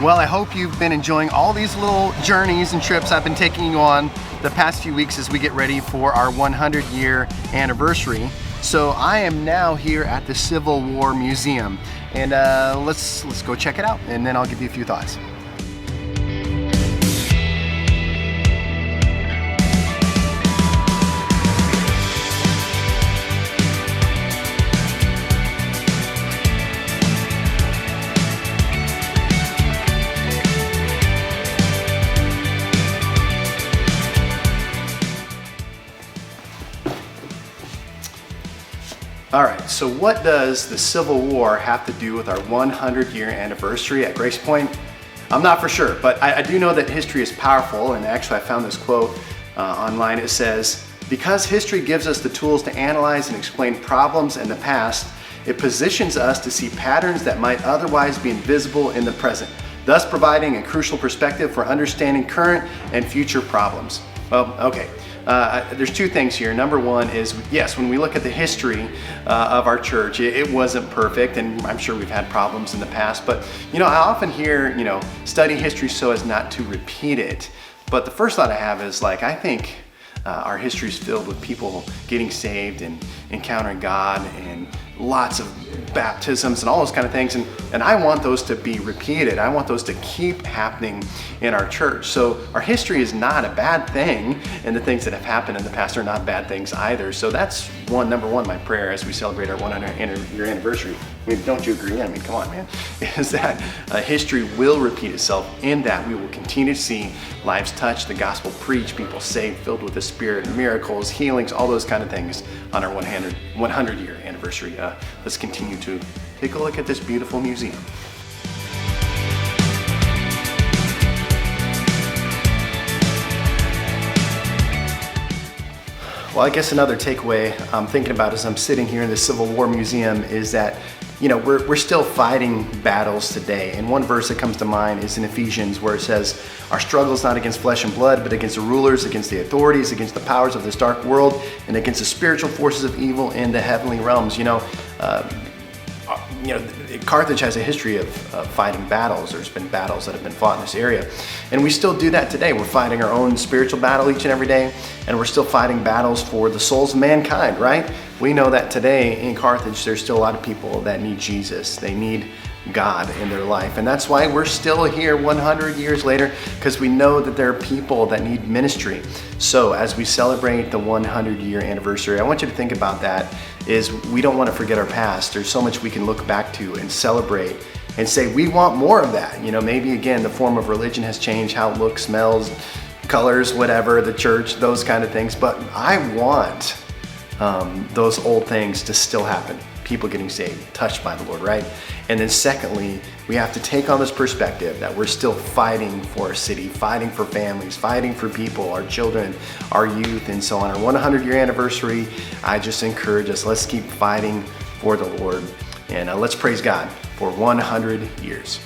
Well, I hope you've been enjoying all these little journeys and trips I've been taking you on the past few weeks as we get ready for our 100-year anniversary. So I am now here at the Civil War Museum, and let's go check it out, and then I'll give you a few thoughts. All right, so what does the Civil War have to do with our 100-year anniversary at Grace Pointe? I'm not for sure, but I do know that history is powerful, and actually I found this quote online. It says, "Because history gives us the tools to analyze and explain problems in the past, it positions us to see patterns that might otherwise be invisible in the present, thus providing a crucial perspective for understanding current and future problems." Well, okay. There's two things here. Number one is, yes, when we look at the history of our church, it wasn't perfect, and I'm sure we've had problems in the past, but I often hear, study history so as not to repeat it. But the first thought I have is I think our history is filled with people getting saved and encountering God and lots of baptisms and all those kind of things, and I want those to be repeated. I want those to keep happening in our church. So our history is not a bad thing, and the things that have happened in the past are not bad things either. So that's number one, my prayer as we celebrate our 100-year anniversary. I mean, don't you agree? I mean, come on, man. Is that history will repeat itself, in that we will continue to see lives touched, the gospel preached, people saved, filled with the Spirit, miracles, healings, all those kind of things on our 100-year anniversary. Let's continue to take a look at this beautiful museum. Well, I guess another takeaway I'm thinking about as I'm sitting here in the Civil War Museum is that we're still fighting battles today. And one verse that comes to mind is in Ephesians, where it says, "Our struggle is not against flesh and blood, but against the rulers, against the authorities, against the powers of this dark world, and against the spiritual forces of evil in the heavenly realms." Carthage has a history of fighting battles. There's been battles that have been fought in this area, and we still do that today. We're fighting our own spiritual battle each and every day, and we're still fighting battles for the souls of mankind, right? We know that today in Carthage, there's still a lot of people that need Jesus. They need God in their life, and that's why we're still here 100 years later, because we know that there are people that need ministry. So as we celebrate the 100-year anniversary, I want you to think about that. Is we don't want to forget our past. There's so much we can look back to and celebrate and say we want more of that. Maybe again the form of religion has changed, how it looks, smells, colors, whatever, the church, those kind of things, but I want those old things to still happen. People getting saved, touched by the Lord, right? And then secondly, we have to take on this perspective that we're still fighting for our city, fighting for families, fighting for people, our children, our youth, and so on. Our 100-year anniversary, I just encourage us, let's keep fighting for the Lord, and let's praise God for 100 years.